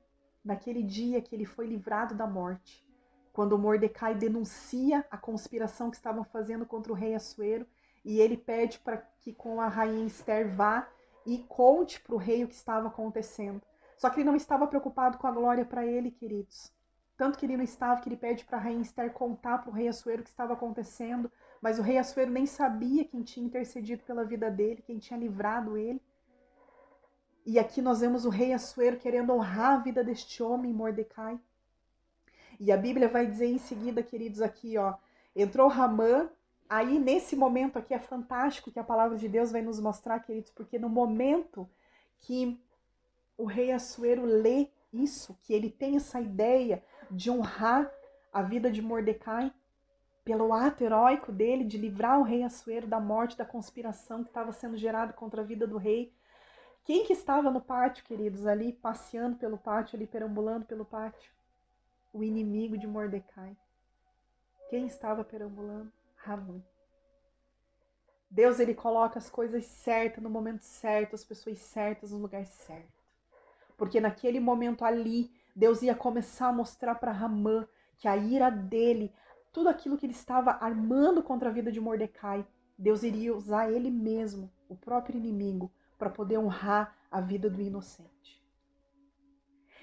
naquele dia que ele foi livrado da morte. Quando Mordecai denuncia a conspiração que estavam fazendo contra o rei Assuero, e ele pede para que com a rainha Esther vá e conte para o rei o que estava acontecendo. Só que ele não estava preocupado com a glória para ele, queridos. Tanto que ele não estava, que ele pede para a rainha Esther contar para o rei Assuero o que estava acontecendo, mas o rei Assuero nem sabia quem tinha intercedido pela vida dele, quem tinha livrado ele. E aqui nós vemos o rei Assuero querendo honrar a vida deste homem, Mordecai. E a Bíblia vai dizer em seguida, queridos, aqui, ó, entrou Hamã. Aí, nesse momento aqui, é fantástico que a palavra de Deus vai nos mostrar, queridos, porque no momento que o rei Assuero lê isso, que ele tem essa ideia de honrar a vida de Mordecai, pelo ato heróico dele, de livrar o rei Assuero da morte, da conspiração que estava sendo gerada contra a vida do rei. Quem que estava no pátio, queridos, ali, passeando pelo pátio, ali, perambulando pelo pátio? O inimigo de Mordecai. Quem estava perambulando? Hamã. Deus, ele coloca as coisas certas no momento certo, as pessoas certas no lugar certo. Porque naquele momento ali, Deus ia começar a mostrar para Ramã que a ira dele, tudo aquilo que ele estava armando contra a vida de Mordecai, Deus iria usar ele mesmo, o próprio inimigo, para poder honrar a vida do inocente.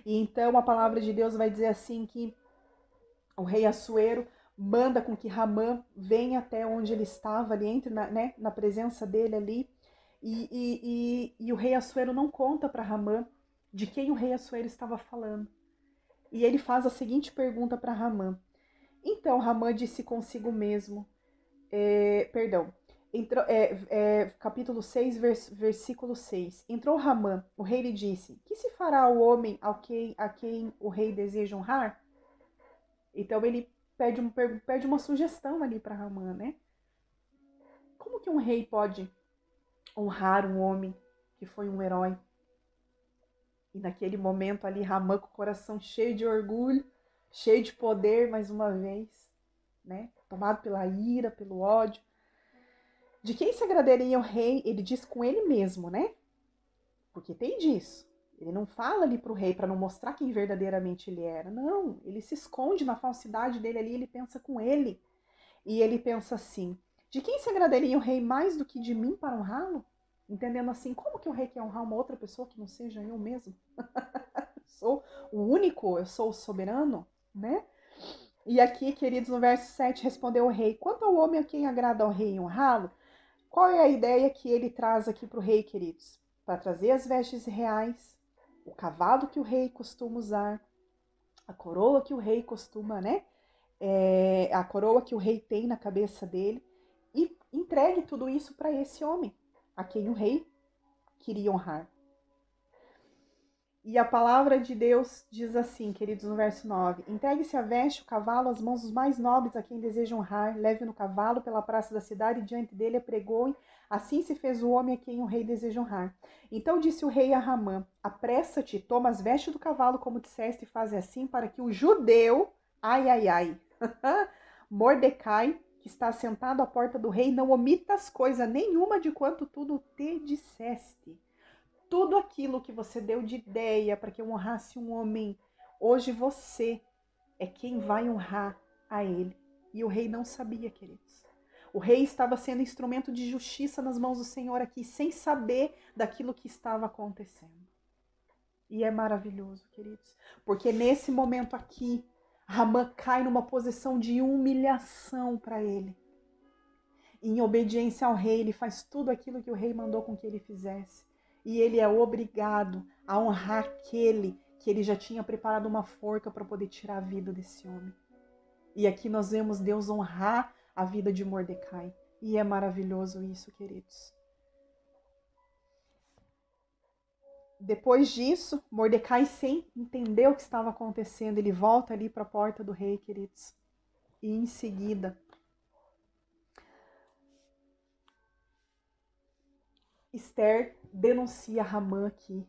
E então a palavra de Deus vai dizer assim que o rei Assuero manda com que Ramã venha até onde ele estava, ali entre na presença dele ali, e o rei Assuero não conta para Ramã de quem o rei Assuero estava falando. E ele faz a seguinte pergunta para Ramã. Então Ramã disse consigo mesmo, capítulo 6, versículo 6. Entrou Ramã, o rei lhe disse, que se fará ao homem a quem o rei deseja honrar? Então ele pede uma sugestão ali para Ramã, né? Como que um rei pode honrar um homem que foi um herói? E naquele momento ali, Ramã com o coração cheio de orgulho, cheio de poder, mais uma vez, né? Tomado pela ira, pelo ódio. De quem se agradaria o rei? Ele diz com ele mesmo, né? Porque tem disso. Ele não fala ali para o rei para não mostrar quem verdadeiramente ele era. Não, ele se esconde na falsidade dele ali, ele pensa com ele. E ele pensa assim, de quem se agradaria o rei mais do que de mim para honrá-lo? Entendendo assim, como que o rei quer honrar uma outra pessoa que não seja eu mesmo? Sou o único, eu sou o soberano, né? E aqui, queridos, no verso 7, respondeu o rei, quanto ao homem a quem agrada ao rei honrá-lo, qual é a ideia que ele traz aqui para o rei, queridos? Para trazer as vestes reais, o cavalo que o rei costuma usar, a coroa que o rei costuma, né? A coroa que o rei tem na cabeça dele, e entregue tudo isso para esse homem, a quem o rei queria honrar. E a palavra de Deus diz assim, queridos, no verso 9, entregue-se a veste, o cavalo, as mãos dos mais nobres a quem deseja honrar, leve no cavalo pela praça da cidade e diante dele apregoe, assim se fez o homem a quem o rei deseja honrar. Então disse o rei a Ramã, apressa-te, toma as vestes do cavalo como disseste e faz assim para que o judeu, Mordecai, que está sentado à porta do rei, não omitas coisa nenhuma de quanto tudo te disseste. Tudo aquilo que você deu de ideia para que eu honrasse um homem, hoje você é quem vai honrar a ele. E o rei não sabia, queridos. O rei estava sendo instrumento de justiça nas mãos do Senhor aqui, sem saber daquilo que estava acontecendo. E é maravilhoso, queridos, porque nesse momento aqui, Ramã cai numa posição de humilhação para ele. E em obediência ao rei, ele faz tudo aquilo que o rei mandou com que ele fizesse. E ele é obrigado a honrar aquele que ele já tinha preparado uma forca para poder tirar a vida desse homem. E aqui nós vemos Deus honrar a vida de Mordecai. E é maravilhoso isso, queridos. Depois disso, Mordecai, sem entender o que estava acontecendo, ele volta ali para a porta do rei, queridos. E em seguida, Esther denuncia Ramã aqui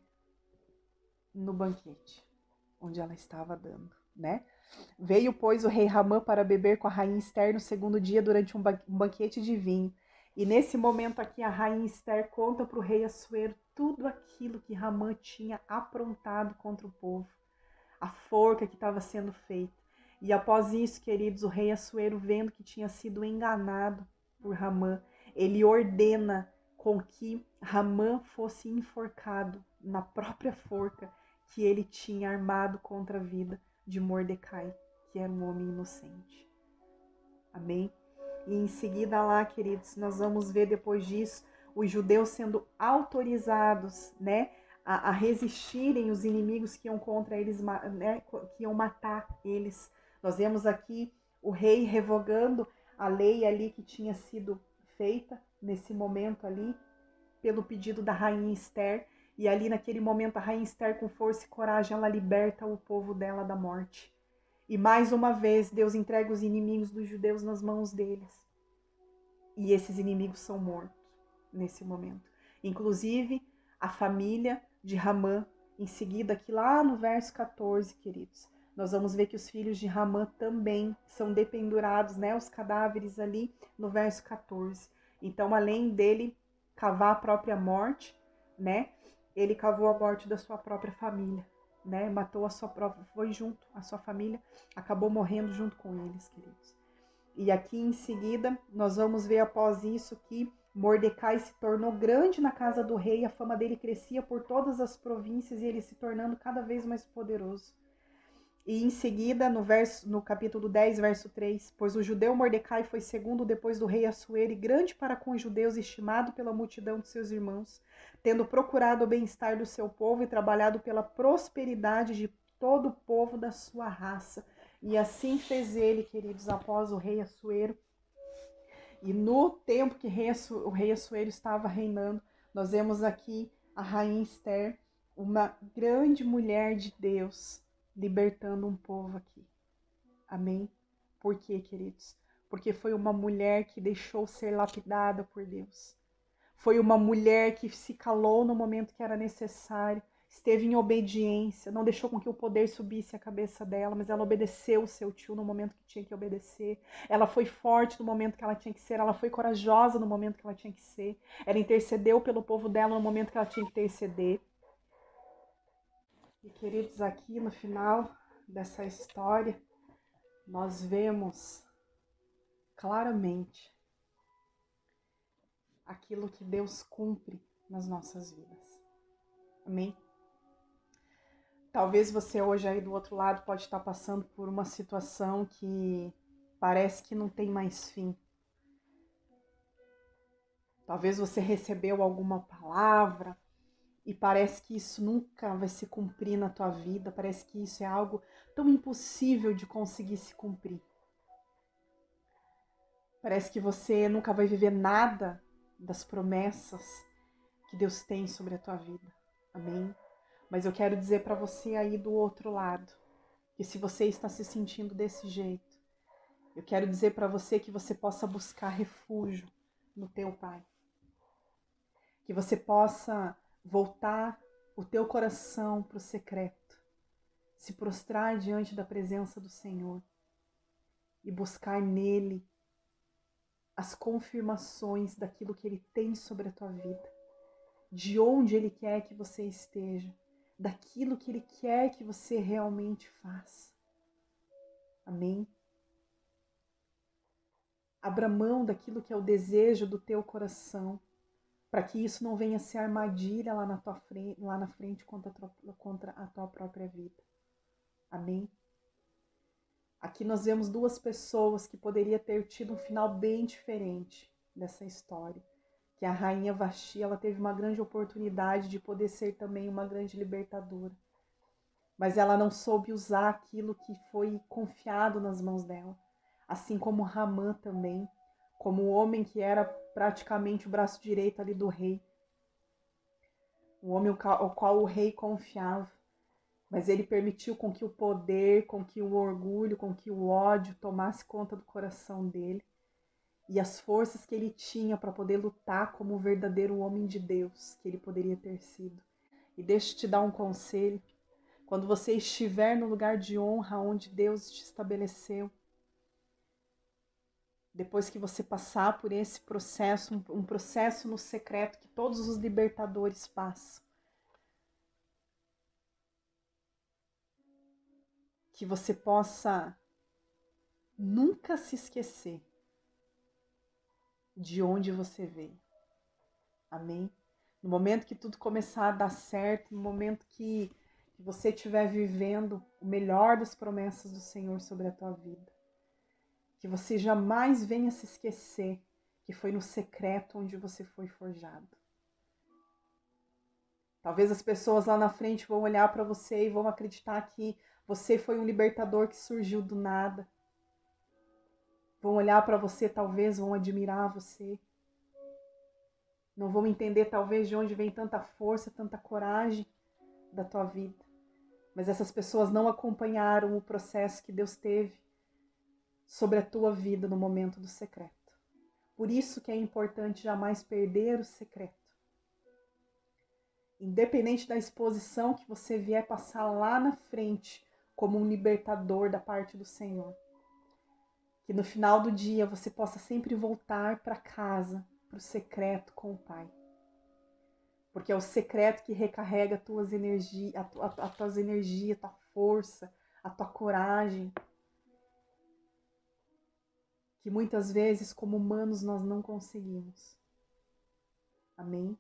no banquete, onde ela estava dando, né? Veio, pois, o rei Ramã para beber com a rainha Esther no segundo dia durante um banquete de vinho. E nesse momento aqui a rainha Esther conta para o rei Assuero tudo aquilo que Ramã tinha aprontado contra o povo, a forca que estava sendo feita. E após isso, queridos, o rei Assuero, vendo que tinha sido enganado por Ramã, ele ordena com que Ramã fosse enforcado na própria forca que ele tinha armado contra a vida de Mordecai, que era um homem inocente. Amém? E em seguida lá, queridos, nós vamos ver depois disso os judeus sendo autorizados, né, a resistirem os inimigos que iam contra eles, né, que iam matar eles. Nós vemos aqui o rei revogando a lei ali que tinha sido feita nesse momento ali, pelo pedido da rainha Esther. E ali naquele momento a rainha Esther, com força e coragem, ela liberta o povo dela da morte. E mais uma vez Deus entrega os inimigos dos judeus nas mãos deles. E esses inimigos são mortos nesse momento. Inclusive a família de Ramã. Em seguida, aqui lá no verso 14, queridos, nós vamos ver que os filhos de Ramã também são dependurados, né? Os cadáveres ali no verso 14. Então, além dele cavar a própria morte, né, ele cavou a morte da sua própria família, né, matou a sua própria, foi junto, a sua família acabou morrendo junto com eles, queridos. E aqui em seguida, nós vamos ver após isso que Mordecai se tornou grande na casa do rei, a fama dele crescia por todas as províncias e ele se tornando cada vez mais poderoso. E em seguida, no capítulo 10, verso 3, pois o judeu Mordecai foi segundo depois do rei Assuero e grande para com os judeus, estimado pela multidão de seus irmãos, tendo procurado o bem-estar do seu povo e trabalhado pela prosperidade de todo o povo da sua raça. E assim fez ele, queridos, após o rei Assuero. E no tempo que o rei Assuero estava reinando, nós vemos aqui a rainha Esther, uma grande mulher de Deus, libertando um povo aqui. Amém? Por quê, queridos? Porque foi uma mulher que deixou ser lapidada por Deus. Foi uma mulher que se calou no momento que era necessário, esteve em obediência, não deixou com que o poder subisse a cabeça dela, mas ela obedeceu o seu tio no momento que tinha que obedecer. Ela foi forte no momento que ela tinha que ser, ela foi corajosa no momento que ela tinha que ser. Ela intercedeu pelo povo dela no momento que ela tinha que interceder. E, queridos, aqui no final dessa história, nós vemos claramente aquilo que Deus cumpre nas nossas vidas. Amém? Talvez você hoje aí do outro lado pode estar passando por uma situação que parece que não tem mais fim. Talvez você recebeu alguma palavra e parece que isso nunca vai se cumprir na tua vida, parece que isso é algo tão impossível de conseguir se cumprir. Parece que você nunca vai viver nada das promessas que Deus tem sobre a tua vida. Amém? Mas eu quero dizer para você aí do outro lado, que se você está se sentindo desse jeito, eu quero dizer para você que você possa buscar refúgio no teu Pai. Que você possa voltar o teu coração para o secreto, se prostrar diante da presença do Senhor e buscar nele as confirmações daquilo que Ele tem sobre a tua vida, de onde Ele quer que você esteja, daquilo que Ele quer que você realmente faça. Amém? Abra mão daquilo que é o desejo do teu coração, para que isso não venha ser armadilha lá na frente contra a tua própria vida. Amém? Aqui nós vemos duas pessoas que poderiam ter tido um final bem diferente dessa história. Que a rainha Vasti, ela teve uma grande oportunidade de poder ser também uma grande libertadora. Mas ela não soube usar aquilo que foi confiado nas mãos dela. Assim como Ramã também, como o homem que era praticamente o braço direito ali do rei. O homem ao qual o rei confiava. Mas ele permitiu com que o poder, com que o orgulho, com que o ódio tomasse conta do coração dele. E as forças que ele tinha para poder lutar como o verdadeiro homem de Deus que ele poderia ter sido. E deixa eu te dar um conselho. Quando você estiver no lugar de honra onde Deus te estabeleceu, depois que você passar por esse processo, um processo no secreto que todos os libertadores passam, que você possa nunca se esquecer de onde você veio. Amém? No momento que tudo começar a dar certo, no momento que você estiver vivendo o melhor das promessas do Senhor sobre a tua vida, que você jamais venha se esquecer que foi no secreto onde você foi forjado. Talvez as pessoas lá na frente vão olhar para você e vão acreditar que você foi um libertador que surgiu do nada. Vão olhar para você, talvez vão admirar você. Não vão entender talvez de onde vem tanta força, tanta coragem da tua vida. Mas essas pessoas não acompanharam o processo que Deus teve sobre a tua vida no momento do secreto. Por isso que é importante jamais perder o secreto. Independente da exposição que você vier passar lá na frente como um libertador da parte do Senhor. Que no final do dia você possa sempre voltar para casa, para o secreto com o Pai. Porque é o secreto que recarrega as tuas energias, a tua força, a tua coragem. Que muitas vezes, como humanos, nós não conseguimos. Amém?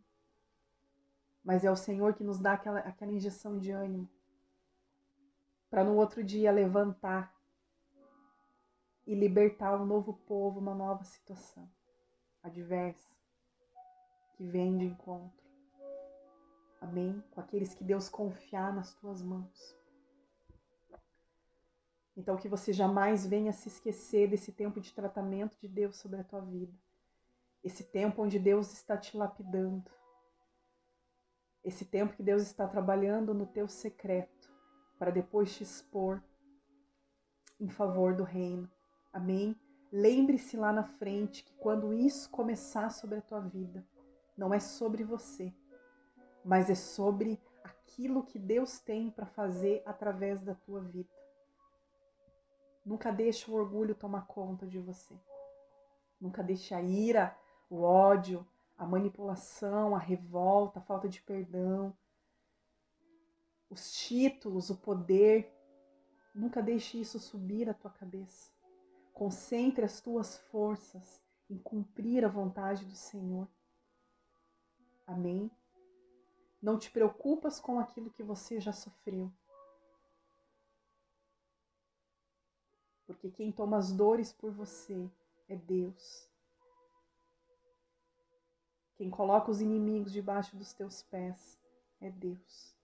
Mas é o Senhor que nos dá aquela injeção de ânimo. Para no outro dia levantar e libertar um novo povo, uma nova situação adversa que vem de encontro. Amém? Com aqueles que Deus confiar nas tuas mãos. Então que você jamais venha se esquecer desse tempo de tratamento de Deus sobre a tua vida. Esse tempo onde Deus está te lapidando. Esse tempo que Deus está trabalhando no teu secreto, para depois te expor em favor do reino. Amém? Lembre-se lá na frente que quando isso começar sobre a tua vida, não é sobre você, mas é sobre aquilo que Deus tem para fazer através da tua vida. Nunca deixe o orgulho tomar conta de você. Nunca deixe a ira, o ódio, a manipulação, a revolta, a falta de perdão, os títulos, o poder. Nunca deixe isso subir a tua cabeça. Concentre as tuas forças em cumprir a vontade do Senhor. Amém? Não te preocupas com aquilo que você já sofreu. Porque quem toma as dores por você é Deus. Quem coloca os inimigos debaixo dos teus pés é Deus.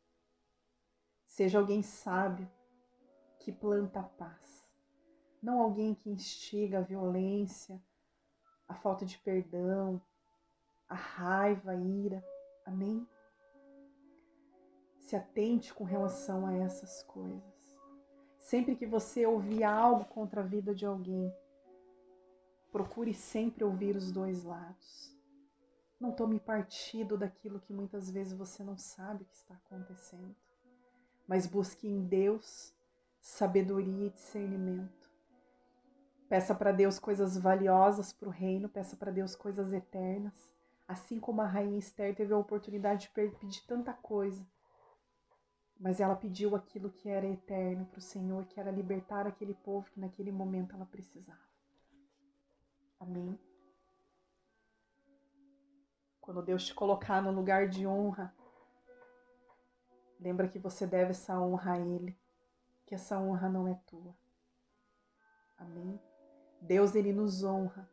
Seja alguém sábio que planta a paz. Não alguém que instiga a violência, a falta de perdão, a raiva, a ira. Amém? Se atente com relação a essas coisas. Sempre que você ouvir algo contra a vida de alguém, procure sempre ouvir os dois lados. Não tome partido daquilo que muitas vezes você não sabe o que está acontecendo. Mas busque em Deus sabedoria e discernimento. Peça para Deus coisas valiosas para o reino, peça para Deus coisas eternas. Assim como a rainha Esther teve a oportunidade de pedir tanta coisa, mas ela pediu aquilo que era eterno para o Senhor, que era libertar aquele povo que naquele momento ela precisava. Amém? Quando Deus te colocar no lugar de honra, lembra que você deve essa honra a Ele, que essa honra não é tua. Amém? Deus, Ele nos honra,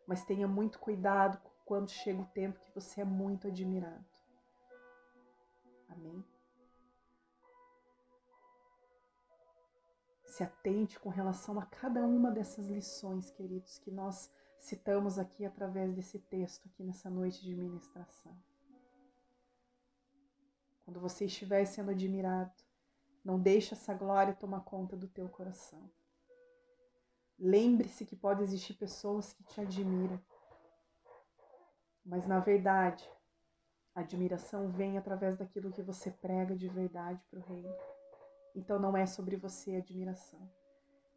mas tenha muito cuidado quando chega o tempo que você é muito admirado. Amém? Se atente com relação a cada uma dessas lições, queridos, que nós citamos aqui através desse texto, aqui nessa noite de ministração. Quando você estiver sendo admirado, não deixe essa glória tomar conta do teu coração. Lembre-se que pode existir pessoas que te admiram, mas na verdade, a admiração vem através daquilo que você prega de verdade para o reino. Então não é sobre você a admiração,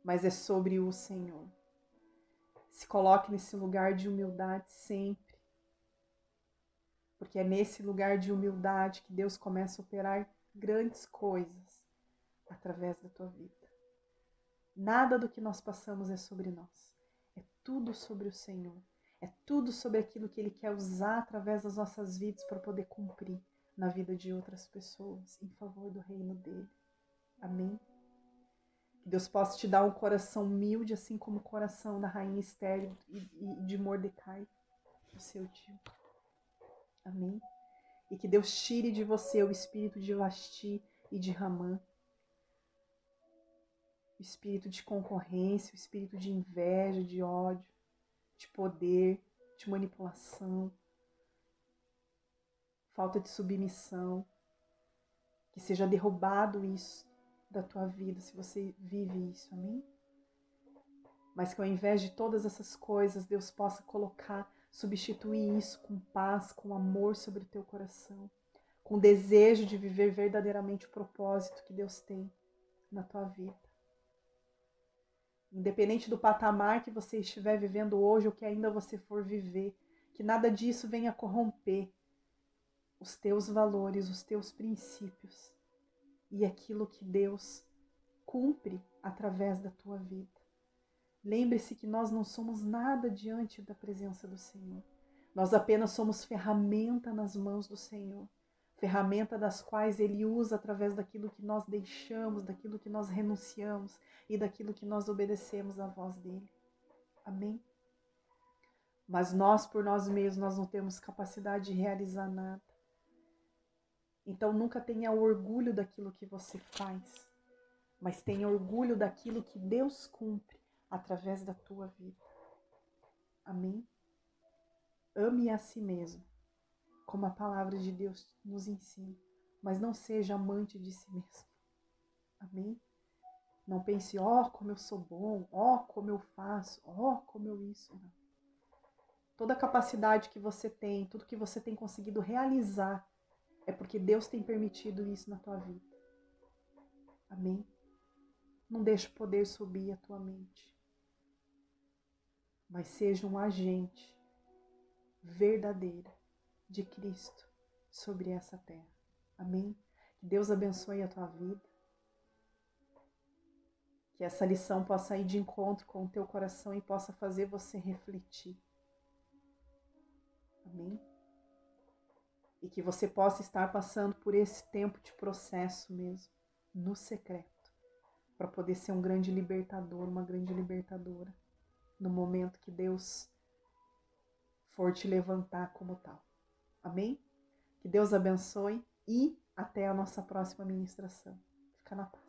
mas é sobre o Senhor. Se coloque nesse lugar de humildade sempre, porque é nesse lugar de humildade que Deus começa a operar grandes coisas através da tua vida. Nada do que nós passamos é sobre nós, é tudo sobre o Senhor, é tudo sobre aquilo que Ele quer usar através das nossas vidas para poder cumprir na vida de outras pessoas, em favor do reino dEle. Amém? Que Deus possa te dar um coração humilde, assim como o coração da rainha Esther e de Mordecai, o seu tio. Amém? E que Deus tire de você o espírito de Vasti e de Ramã, o espírito de concorrência, o espírito de inveja, de ódio, de poder, de manipulação, falta de submissão. Que seja derrubado isso da tua vida, se você vive isso, amém? Mas que ao invés de todas essas coisas, Deus possa colocar, substituir isso com paz, com amor sobre o teu coração, com desejo de viver verdadeiramente o propósito que Deus tem na tua vida. Independente do patamar que você estiver vivendo hoje ou que ainda você for viver, Que nada disso venha corromper os teus valores, os teus princípios e aquilo que Deus cumpre através da tua vida. Lembre-se que nós não somos nada diante da presença do Senhor. Nós apenas somos ferramenta nas mãos do Senhor. Ferramenta das quais Ele usa através daquilo que nós deixamos, daquilo que nós renunciamos e daquilo que nós obedecemos à voz dEle. Amém? Mas nós, por nós mesmos, nós não temos capacidade de realizar nada. Então nunca tenha orgulho daquilo que você faz, mas tenha orgulho daquilo que Deus cumpre através da tua vida. Amém? Ame a si mesmo, como a palavra de Deus nos ensina, mas não seja amante de si mesmo. Amém? Não pense, como eu sou bom, como eu faço, como eu isso. Não. Toda a capacidade que você tem, tudo que você tem conseguido realizar, é porque Deus tem permitido isso na tua vida. Amém? Não deixe o poder subir a tua mente, mas seja um agente verdadeiro de Cristo sobre essa terra. Amém? Que Deus abençoe a tua vida. Que essa lição possa ir de encontro com o teu coração e possa fazer você refletir. Amém? E que você possa estar passando por esse tempo de processo mesmo, no secreto, para poder ser um grande libertador, uma grande libertadora, no momento que Deus for te levantar como tal. Amém? Que Deus abençoe e até a nossa próxima ministração. Fica na paz.